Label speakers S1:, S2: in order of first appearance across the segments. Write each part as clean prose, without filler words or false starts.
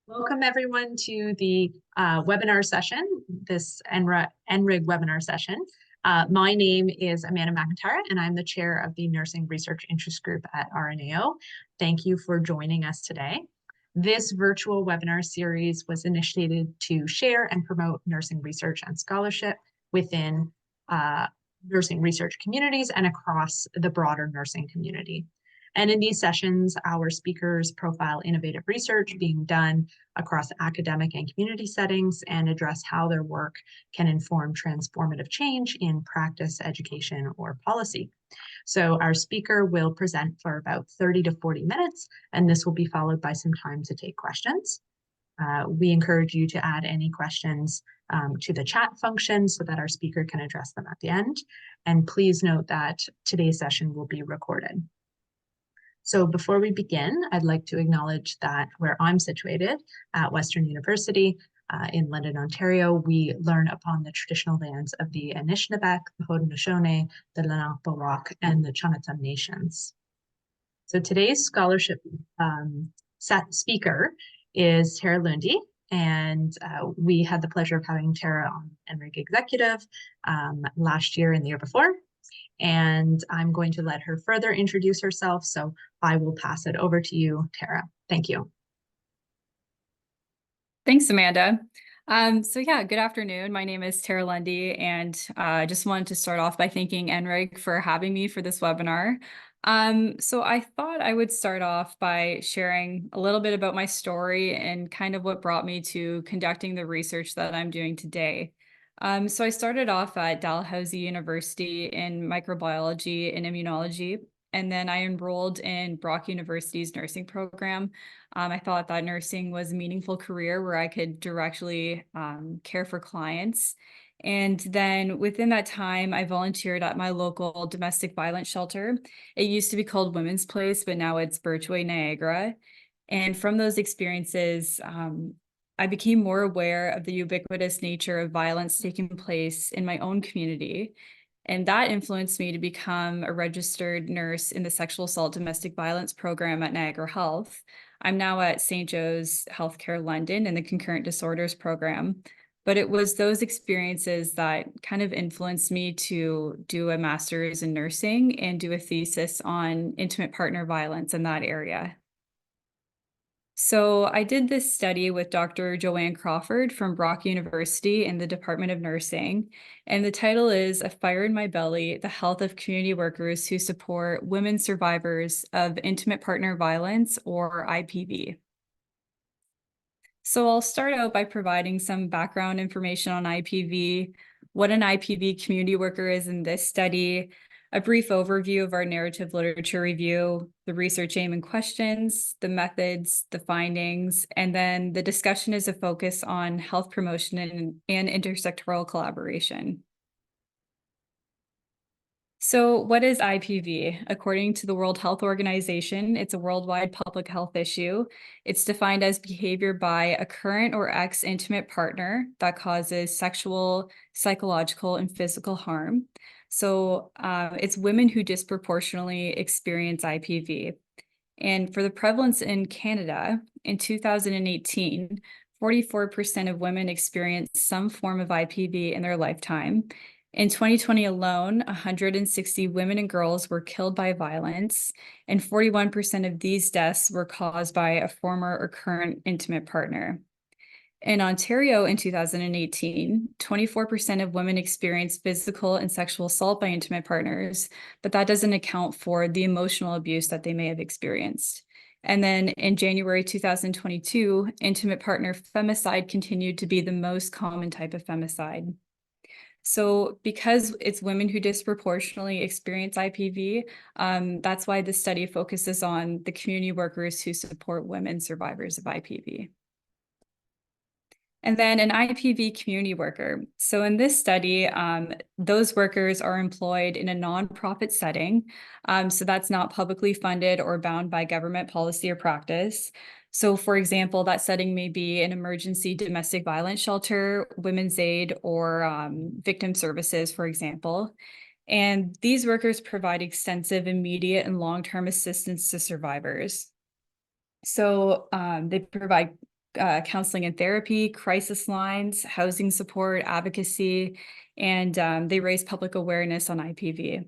S1: Welcome everyone to the webinar session, this NRIG webinar session. My name is Amanda McIntyre and I'm the chair of the Nursing Research Interest Group at RNAO. Thank you for joining us today. This virtual webinar series was initiated to share and promote nursing research and scholarship within nursing research communities and across the broader nursing community. And in these sessions, our speakers profile innovative research being done across academic and community settings and address how their work can inform transformative change in practice, education, or policy. So our speaker will present for about 30 to 40 minutes, and this will be followed by some time to take questions. We encourage you to add any questions to the chat function so that our speaker can address them at the end. And please note that today's session will be recorded. So before we begin, I'd like to acknowledge that where I'm situated at Western University in London, Ontario, we learn upon the traditional lands of the Anishinaabe, the Haudenosaunee, the Lenape-Rock, and the Tsimshian nations. So today's scholarship speaker is Tara Lundy, and we had the pleasure of having Tara on NRIG Executive last year and the year before. And I'm going to let her further introduce herself, so I will pass it over to you, Tara. Thank you.
S2: Thanks, Amanda. Good afternoon. My name is Tara Lundy, and I just wanted to start off by thanking NRIG for having me for this webinar. So I thought I would start off by sharing a little bit about my story and kind of what brought me to conducting the research that I'm doing today. So I started off at Dalhousie University in microbiology and immunology, and then I enrolled in Brock University's nursing program. I thought that nursing was a meaningful career where I could directly care for clients. And then within that time, I volunteered at my local domestic violence shelter. It used to be called Women's Place, but now it's Birchway Niagara. And from those experiences, I became more aware of the ubiquitous nature of violence taking place in my own community. And that influenced me to become a registered nurse in the sexual assault domestic violence program at Niagara Health. I'm now at St. Joe's Healthcare London in the concurrent disorders program. But it was those experiences that kind of influenced me to do a master's in nursing and do a thesis on intimate partner violence in that area. So I did this study with Dr. Joanne Crawford from Brock University in the Department of Nursing, and the title is A Fire in My Belly, the Health of Community Workers Who Support Women Survivors of Intimate Partner Violence, or IPV. So I'll start out by providing some background information on IPV, what an IPV community worker is in this study, a brief overview of our narrative literature review, the research aim and questions, the methods, the findings, and then the discussion is a focus on health promotion and intersectoral collaboration. So what is IPV? According to the World Health Organization, it's a worldwide public health issue. It's defined as behavior by a current or ex-intimate partner that causes sexual, psychological, and physical harm. So it's women who disproportionately experience IPV. And for the prevalence in Canada, in 2018, 44% of women experienced some form of IPV in their lifetime. In 2020 alone, 160 women and girls were killed by violence, and 41% of these deaths were caused by a former or current intimate partner. In Ontario in 2018, 24% of women experienced physical and sexual assault by intimate partners, but that doesn't account for the emotional abuse that they may have experienced. And then in January 2022, intimate partner femicide continued to be the most common type of femicide. So because it's women who disproportionately experience IPV, that's why the study focuses on the community workers who support women survivors of IPV. And then an IPV community worker. So in this study, those workers are employed in a nonprofit setting. So that's not publicly funded or bound by government policy or practice. So for example, that setting may be an emergency domestic violence shelter, women's aid, or victim services, for example. And these workers provide extensive immediate and long-term assistance to survivors. So they provide counseling and therapy, crisis lines, housing support, advocacy, and they raise public awareness on IPV.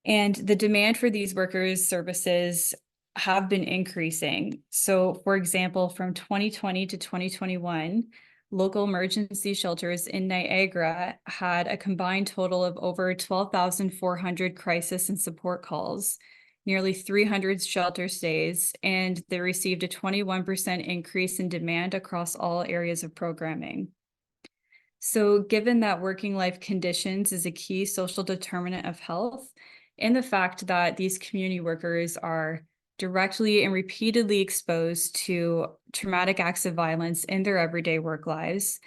S2: And the demand for these workers' services have been increasing. So, for example, from 2020 to 2021, local emergency shelters in Niagara had a combined total of over 12,400 crisis and support calls, nearly 300 shelter stays, and they received a 21% increase in demand across all areas of programming. So, given that working life conditions is a key social determinant of health, and the fact that these community workers are directly and repeatedly exposed to traumatic acts of violence in their everyday work lives,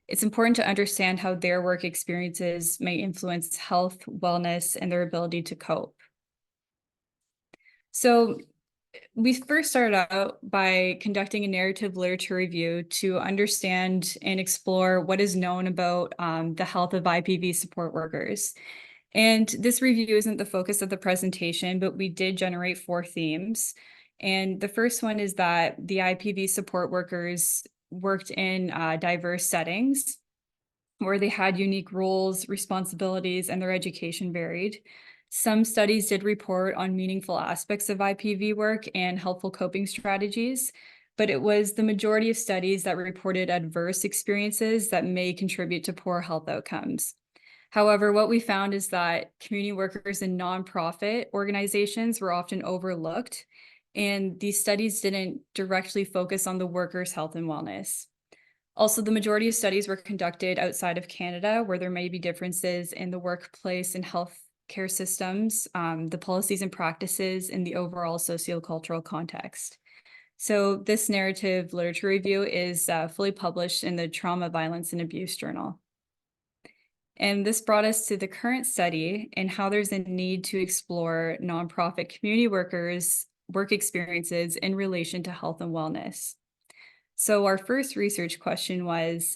S2: it's important to understand how their work experiences may influence health, wellness, and their ability to cope. So, we first started out by conducting a narrative literature review to understand and explore what is known about the health of IPV support workers. And this review isn't the focus of the presentation, but we did generate 4 themes. And the first one is that the IPV support workers worked in diverse settings where they had unique roles, responsibilities, and their education varied. Some studies did report on meaningful aspects of IPV work and helpful coping strategies, but it was the majority of studies that reported adverse experiences that may contribute to poor health outcomes. However, what we found is that community workers in nonprofit organizations were often overlooked, and these studies didn't directly focus on the workers' health and wellness. Also, the majority of studies were conducted outside of Canada, where there may be differences in the workplace and healthcare systems, the policies and practices, and the overall sociocultural context. So this narrative literature review is fully published in the Trauma, Violence, and Abuse Journal. And this brought us to the current study and how there's a need to explore nonprofit community workers' work experiences in relation to health and wellness. So our first research question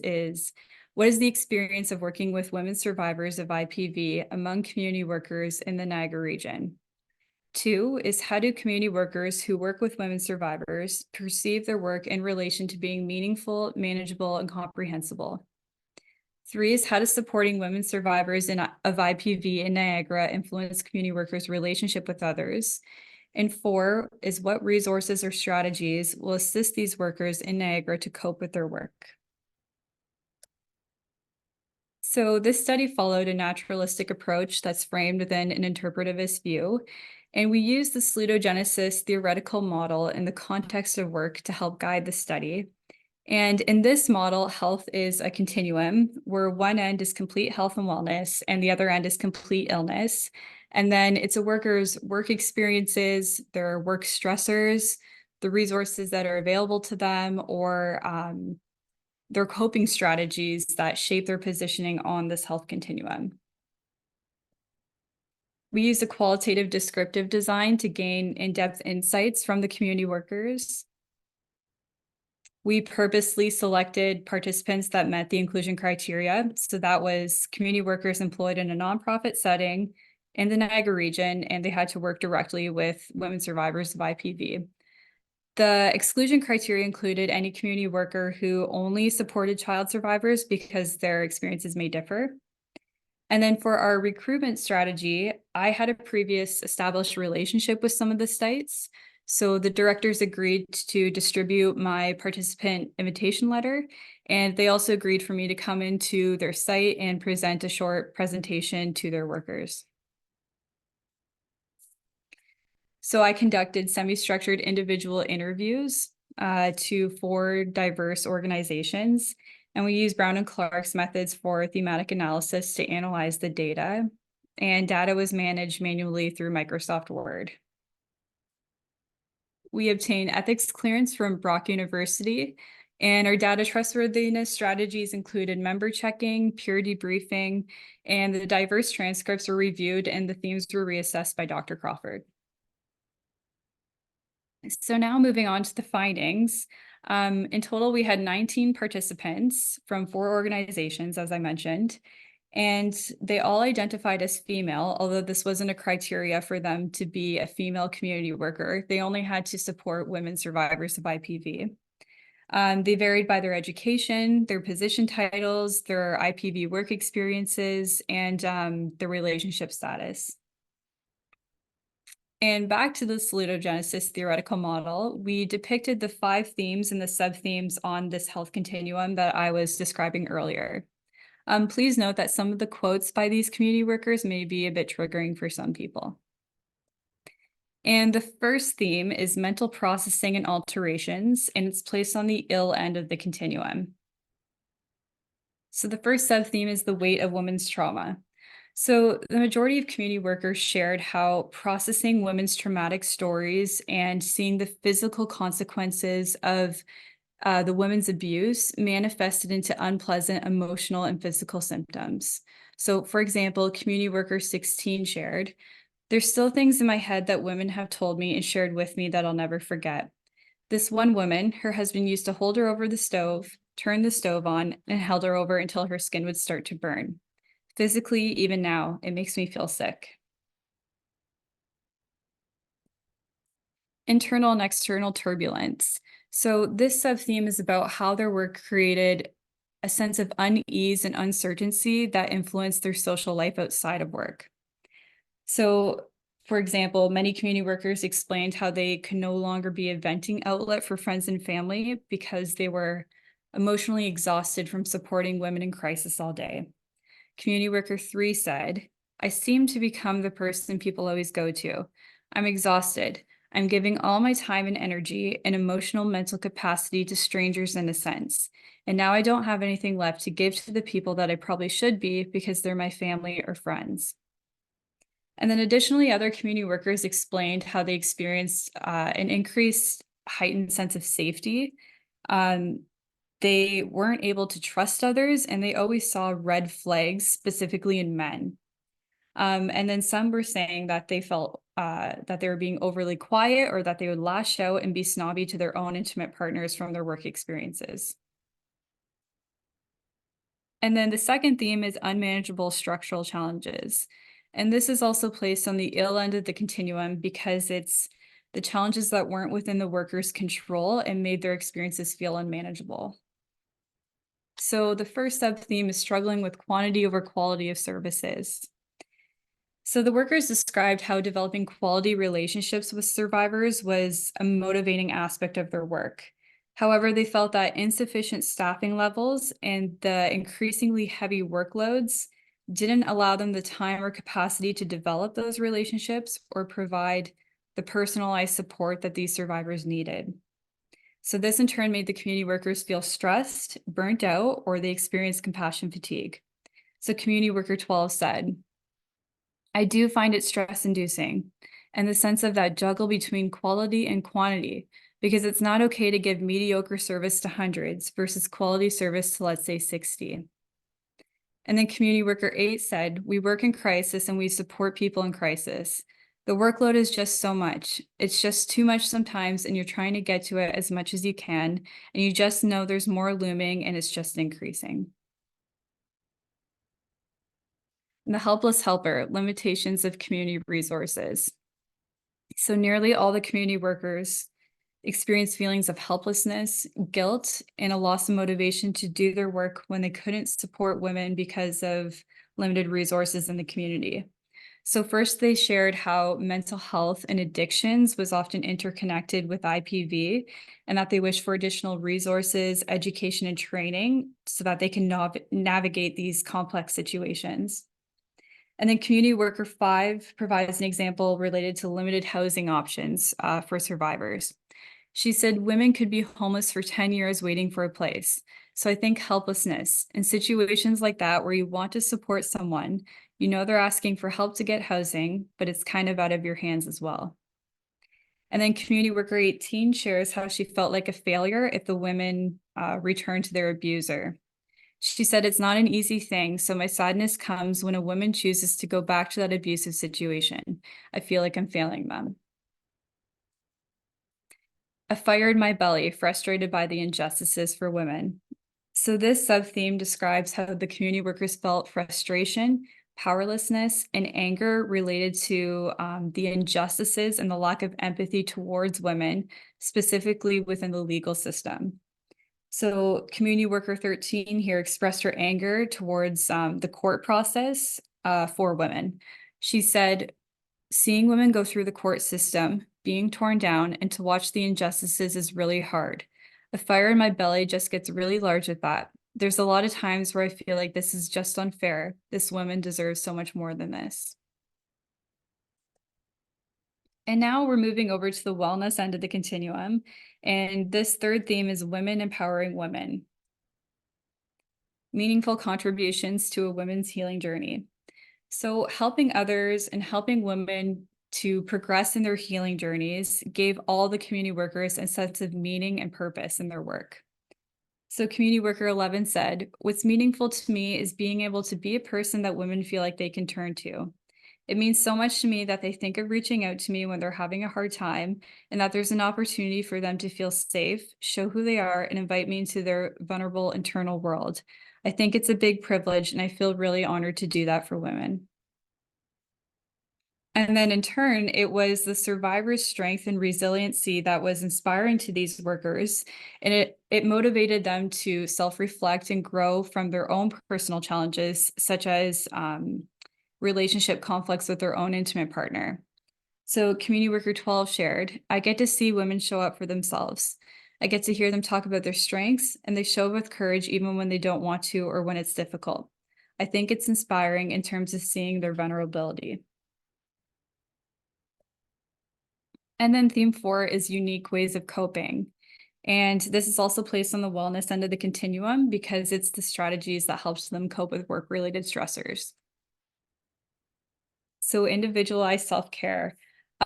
S2: is what is the experience of working with women survivors of IPV among community workers in the Niagara region? 2 is how do community workers who work with women survivors perceive their work in relation to being meaningful, manageable, and comprehensible? 3 is how does supporting women survivors of IPV in Niagara influence community workers' relationship with others? And 4 is what resources or strategies will assist these workers in Niagara to cope with their work? So this study followed a naturalistic approach that's framed within an interpretivist view, and we used the salutogenesis theoretical model in the context of work to help guide the study. And in this model, health is a continuum where one end is complete health and wellness and the other end is complete illness. And then it's a worker's work experiences, their work stressors, the resources that are available to them, or their coping strategies that shape their positioning on this health continuum. We use a qualitative descriptive design to gain in-depth insights from the community workers. We purposely selected participants that met the inclusion criteria. So that was community workers employed in a nonprofit setting in the Niagara region, and they had to work directly with women survivors of IPV. The exclusion criteria included any community worker who only supported child survivors because their experiences may differ. And then for our recruitment strategy, I had a previous established relationship with some of the sites. So the directors agreed to distribute my participant invitation letter, and they also agreed for me to come into their site and present a short presentation to their workers. So I conducted semi-structured individual interviews to 4 diverse organizations, and we used Brown and Clark's methods for thematic analysis to analyze the data, and data was managed manually through Microsoft Word. We obtained ethics clearance from Brock University, and our data trustworthiness strategies included member checking, peer debriefing, and the diverse transcripts were reviewed and the themes were reassessed by Dr. Crawford. So now moving on to the findings. In total, we had 19 participants from 4 organizations, as I mentioned, and they all identified as female, although this wasn't a criteria for them to be a female community worker. They only had to support women survivors of IPV. They varied by their education, their position titles, their IPV work experiences, and their relationship status. And back to the salutogenesis theoretical model, we depicted the 5 themes and the sub-themes on this health continuum that I was describing earlier. Please note that some of the quotes by these community workers may be a bit triggering for some people. And the first theme is mental processing and alterations, and it's placed on the ill end of the continuum. So the first sub-theme is the weight of women's trauma. So the majority of community workers shared how processing women's traumatic stories and seeing the physical consequences of the women's abuse manifested into unpleasant emotional and physical symptoms. So for example, community worker 16 shared, "There's still things in my head that women have told me and shared with me that I'll never forget. This one woman, her husband used to hold her over the stove, turn the stove on, and held her over until her skin would start to burn. Physically, even now, it makes me feel sick." Internal and external turbulence. So this sub-theme is about how their work created a sense of unease and uncertainty that influenced their social life outside of work. So, for example, many community workers explained how they could no longer be a venting outlet for friends and family because they were emotionally exhausted from supporting women in crisis all day. Community worker 3 said, "I seem to become the person people always go to. I'm exhausted. I'm giving all my time and energy and emotional mental capacity to strangers in a sense. And now I don't have anything left to give to the people that I probably should be because they're my family or friends." And then additionally, other community workers explained how they experienced an increased heightened sense of safety. Um, they weren't able to trust others, and they always saw red flags, specifically in men. And then some were saying that they felt that they were being overly quiet or that they would lash out and be snobby to their own intimate partners from their work experiences. And then the second theme is unmanageable structural challenges. And this is also placed on the ill end of the continuum because it's the challenges that weren't within the workers' control and made their experiences feel unmanageable. So the first sub-theme is struggling with quantity over quality of services. So the workers described how developing quality relationships with survivors was a motivating aspect of their work. However, they felt that insufficient staffing levels and the increasingly heavy workloads didn't allow them the time or capacity to develop those relationships or provide the personalized support that these survivors needed. So this in turn made the community workers feel stressed, burnt out, or they experienced compassion fatigue. So community worker 12 said, "I do find it stress-inducing, and the sense of that juggle between quality and quantity, because it's not okay to give mediocre service to hundreds versus quality service to, let's say, 60. And then community worker 8 said, "We work in crisis and we support people in crisis. The workload is just so much. It's just too much sometimes, and you're trying to get to it as much as you can, and you just know there's more looming and it's just increasing." And the helpless helper, limitations of community resources. So nearly all the community workers experienced feelings of helplessness, guilt, and a loss of motivation to do their work when they couldn't support women because of limited resources in the community. So first, they shared how mental health and addictions was often interconnected with IPV, and that they wish for additional resources, education, and training so that they can navigate these complex situations. And then community worker 5 provides an example related to limited housing options for survivors. She said, "Women could be homeless for 10 years waiting for a place. So I think helplessness in situations like that where you want to support someone, you know they're asking for help to get housing, but it's kind of out of your hands as well." And then community worker 18 shares how she felt like a failure if the women returned to their abuser. She said, "It's not an easy thing, so my sadness comes when a woman chooses to go back to that abusive situation. I feel like I'm failing them." "A fire in my belly, frustrated by the injustices for women." So this sub-theme describes how the community workers felt frustration, powerlessness, and anger related to the injustices and the lack of empathy towards women, specifically within the legal system. So community worker 13 here expressed her anger towards the court process for women. She said, seeing women go through the court system, being torn down, and to watch the injustices is really hard. The fire in my belly just gets really large with that. There's a lot of times where I feel like this is just unfair. This woman deserves so much more than this. And now we're moving over to the wellness end of the continuum. And this third theme is women empowering women. Meaningful contributions to a women's healing journey. So helping others and helping women to progress in their healing journeys gave all the community workers a sense of meaning and purpose in their work. So community worker 11 said, what's meaningful to me is being able to be a person that women feel like they can turn to. It means so much to me that they think of reaching out to me when they're having a hard time, and that there's an opportunity for them to feel safe, show who they are, and invite me into their vulnerable internal world. I think it's a big privilege, and I feel really honored to do that for women. And then in turn, it was the survivors' strength and resiliency that was inspiring to these workers. And it motivated them to self-reflect and grow from their own personal challenges, such as relationship conflicts with their own intimate partner. So community worker 12 shared, I get to see women show up for themselves. I get to hear them talk about their strengths, and they show up with courage even when they don't want to or when it's difficult. I think it's inspiring in terms of seeing their vulnerability. And then theme 4 is unique ways of coping. And this is also placed on the wellness end of the continuum because it's the strategies that helps them cope with work-related stressors. So individualized self-care.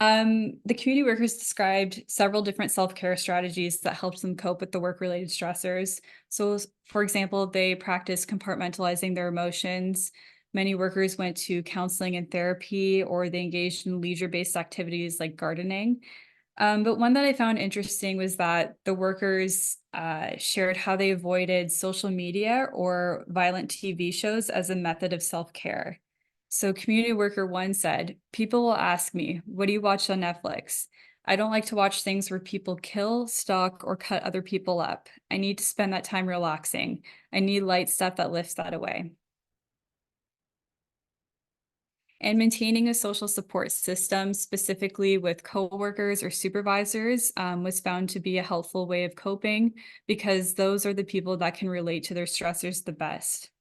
S2: The community workers described several different self-care strategies that helps them cope with the work-related stressors. So for example, they practice compartmentalizing their emotions. Many workers went to counseling and therapy, or they engaged in leisure-based activities like gardening. But one that I found interesting was that the workers shared how they avoided social media or violent TV shows as a method of self-care. So community worker 1 said, people will ask me, what do you watch on Netflix? I don't like to watch things where people kill, stalk, or cut other people up. I need to spend that time relaxing. I need light stuff that lifts that away. And maintaining a social support system, specifically with coworkers or supervisors, was found to be a helpful way of coping because those are the people that can relate to their stressors the best.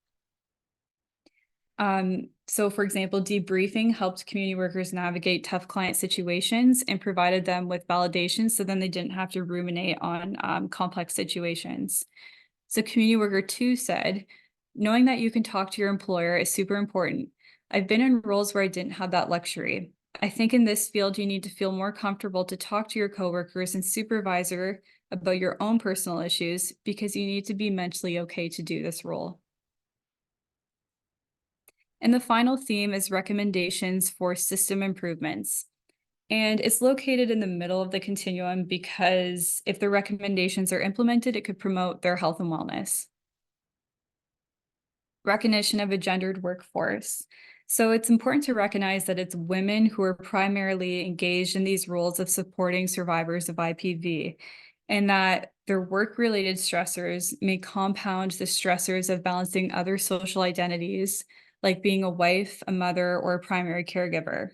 S2: So for example, debriefing helped community workers navigate tough client situations and provided them with validation so then they didn't have to ruminate on complex situations. So community worker 2 said, knowing that you can talk to your employer is super important. I've been in roles where I didn't have that luxury. I think in this field, you need to feel more comfortable to talk to your coworkers and supervisor about your own personal issues because you need to be mentally okay to do this role. And the final theme is recommendations for system improvements. And it's located in the middle of the continuum because if the recommendations are implemented, it could promote their health and wellness. Recognition of a gendered workforce. So it's important to recognize that it's women who are primarily engaged in these roles of supporting survivors of IPV, and that their work-related stressors may compound the stressors of balancing other social identities, like being a wife, a mother, or a primary caregiver.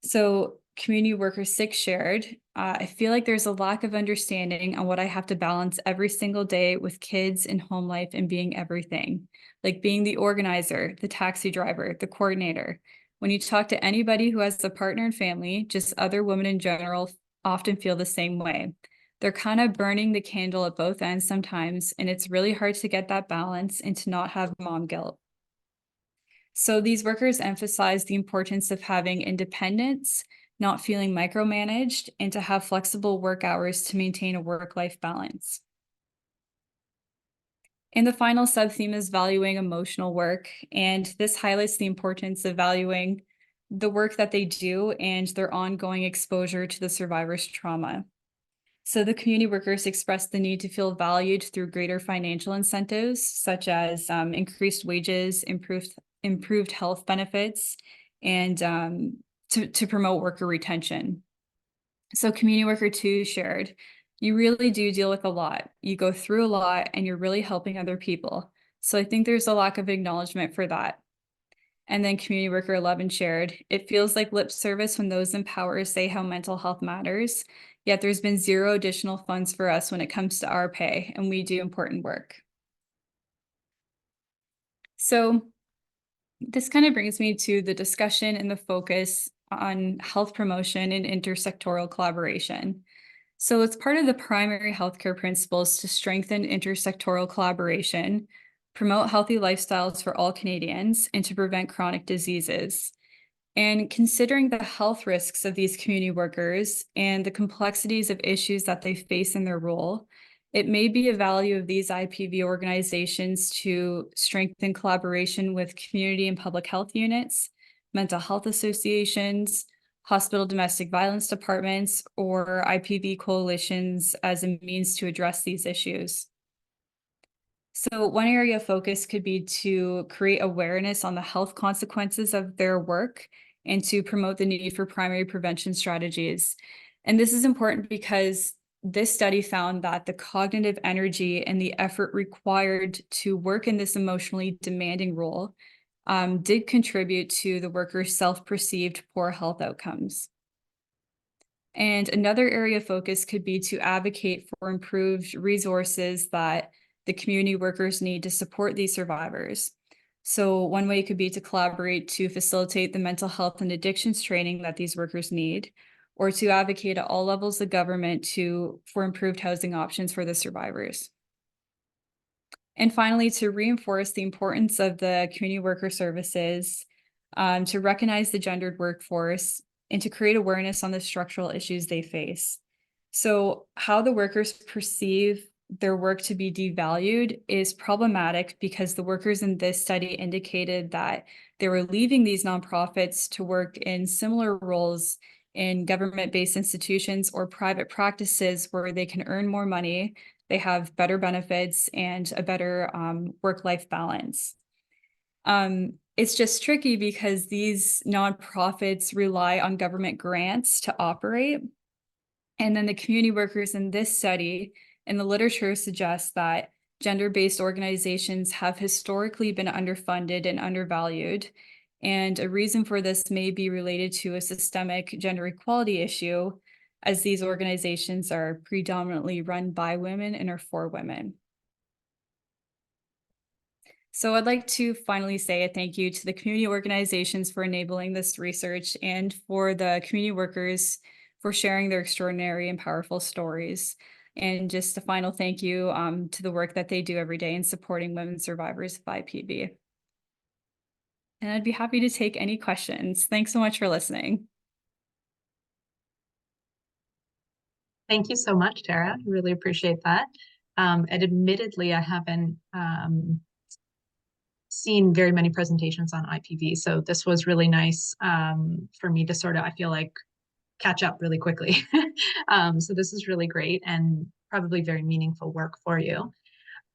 S2: So community worker 6 shared, I feel like there's a lack of understanding on what I have to balance every single day with kids and home life and being everything, like being the organizer, the taxi driver, the coordinator. When you talk to anybody who has a partner and family, just other women in general often feel the same way. They're kind of burning the candle at both ends sometimes, and it's really hard to get that balance and to not have mom guilt. So these workers emphasize the importance of having independence, not feeling micromanaged, and to have flexible work hours to maintain a work-life balance. And the final sub-theme is valuing emotional work, and this highlights the importance of valuing the work that they do and their ongoing exposure to the survivor's trauma. So the community workers express the need to feel valued through greater financial incentives, such as increased wages, improved health benefits, and to promote worker retention. So community worker 2 shared, You really do deal with a lot. You go through a lot and you're really helping other people. So I think there's a lack of acknowledgement for that. And then community worker 11 shared, it feels like lip service when those in power say how mental health matters, yet there's been zero additional funds for us when it comes to our pay, and we do important work. So this kind of brings me to the discussion and the focus on health promotion and intersectoral collaboration. So it's part of the primary healthcare principles to strengthen intersectoral collaboration, promote healthy lifestyles for all Canadians, and to prevent chronic diseases. And considering the health risks of these community workers and the complexities of issues that they face in their role, it may be a value of these IPV organizations to strengthen collaboration with community and public health units, mental health associations, hospital domestic violence departments, or IPV coalitions as a means to address these issues. So one area of focus could be to create awareness on the health consequences of their work and to promote the need for primary prevention strategies. And this is important because this study found that the cognitive energy and the effort required to work in this emotionally demanding role did contribute to the workers' self-perceived poor health outcomes. And another area of focus could be to advocate for improved resources that the community workers need to support these survivors. So one way could be to collaborate to facilitate the mental health and addictions training that these workers need, or to advocate at all levels of government for improved housing options for the survivors. And finally, to reinforce the importance of the community worker services, to recognize the gendered workforce, and to create awareness on the structural issues they face. So how the workers perceive their work to be devalued is problematic because the workers in this study indicated that they were leaving these nonprofits to work in similar roles in government-based institutions or private practices where they can earn more money, they have better benefits, and a better work-life balance. It's just tricky because these nonprofits rely on government grants to operate. And then the community workers in this study and the literature suggests that gender-based organizations have historically been underfunded and undervalued. And a reason for this may be related to a systemic gender equality issue, as these organizations are predominantly run by women and are for women. So I'd like to finally say a thank you to the community organizations for enabling this research and for the community workers for sharing their extraordinary and powerful stories. And just a final thank you to the work that they do every day in supporting women survivors of IPV. And I'd be happy to take any questions. Thanks so much for listening.
S1: Thank you so much, Tara. I really appreciate that. And admittedly, I haven't seen very many presentations on IPV, so this was really nice for me to sort of, I feel like, catch up really quickly. So this is really great and probably very meaningful work for you.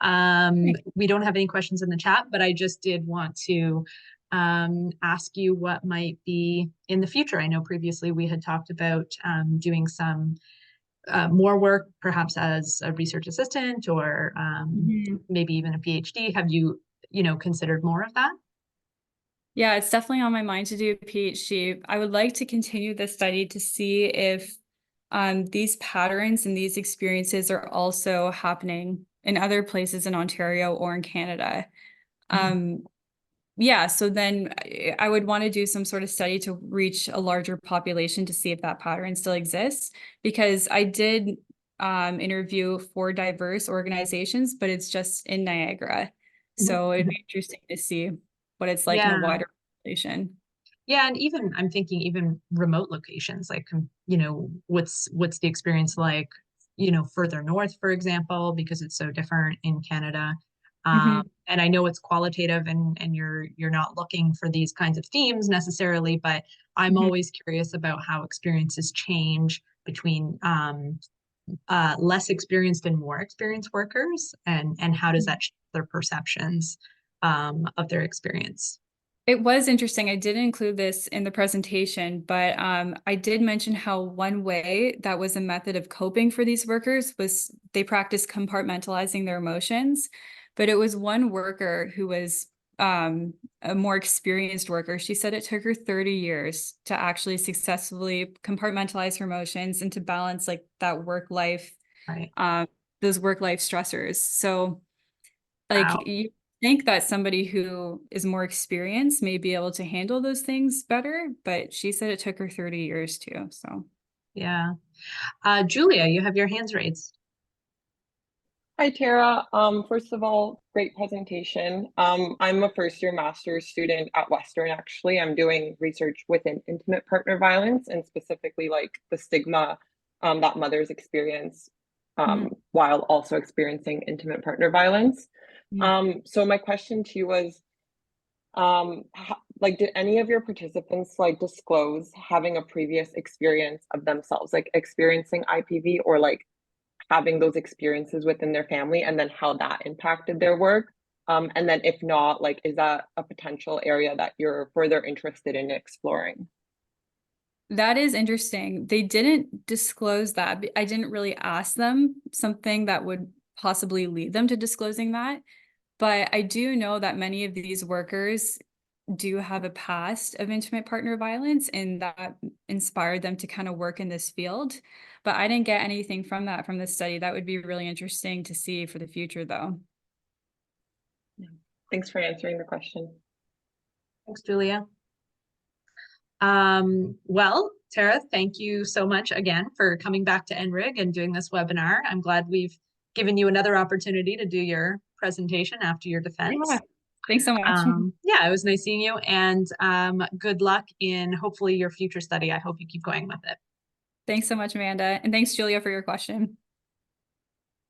S1: We don't have any questions in the chat, but I just did want to ask you what might be in the future. I know previously we had talked about doing some more work, perhaps as a research assistant or maybe even a PhD. Have you, considered more of that?
S2: Yeah, it's definitely on my mind to do a PhD. I would like to continue the study to see if these patterns and these experiences are also happening in other places in Ontario or in Canada. Yeah, so then I would want to do some sort of study to reach a larger population to see if that pattern still exists, because I did interview for diverse organizations, but it's just in Niagara. So it'd be interesting to see what it's like in a
S1: Yeah.
S2: wider population.
S1: Yeah, and even I'm thinking even remote locations, like what's the experience like, further north, for example, because it's so different in Canada. And I know it's qualitative and you're not looking for these kinds of themes necessarily, but I'm always curious about how experiences change between less experienced and more experienced workers, and how does that change their perceptions of their experience.
S2: It was interesting. I didn't include this in the presentation, but I did mention how one way that was a method of coping for these workers was they practiced compartmentalizing their emotions. But it was one worker who was a more experienced worker. She said it took her 30 years to actually successfully compartmentalize her emotions and to balance like that work life,
S1: Right.
S2: those work life stressors. So
S1: Wow.
S2: like you think that somebody who is more experienced may be able to handle those things better, but she said it took her 30 years too. So
S1: Yeah. Julia, you have your hands raised.
S3: Hi, Tara. First of all, great presentation. I'm a first year master's student at Western, actually. I'm doing research within intimate partner violence and specifically like the stigma that mothers experience
S2: mhm,
S3: while also experiencing intimate partner violence.
S2: mhm.
S3: So my question to you was, like, did any of your participants like disclose having a previous experience of themselves, like experiencing IPV or like having those experiences within their family and then how that impacted their work? And then if not, like, is that a potential area that you're further interested in exploring?
S2: That is interesting. They didn't disclose that. I didn't really ask them something that would possibly lead them to disclosing that. But I do know that many of these workers do have a past of intimate partner violence and that inspired them to kind of work in this field. But I didn't get anything from that from this study. That would be really interesting to see for the future, though.
S3: Thanks for answering the question.
S1: Thanks, Julia. Well, Tara, thank you so much again for coming back to NRIG and doing this webinar. I'm glad we've given you another opportunity to do your presentation after your defense.
S2: Yeah. Thanks so much.
S1: Yeah, it was nice seeing you, and good luck in hopefully your future study. I hope you keep going with it.
S2: Thanks so much, Amanda. And thanks, Julia, for your question.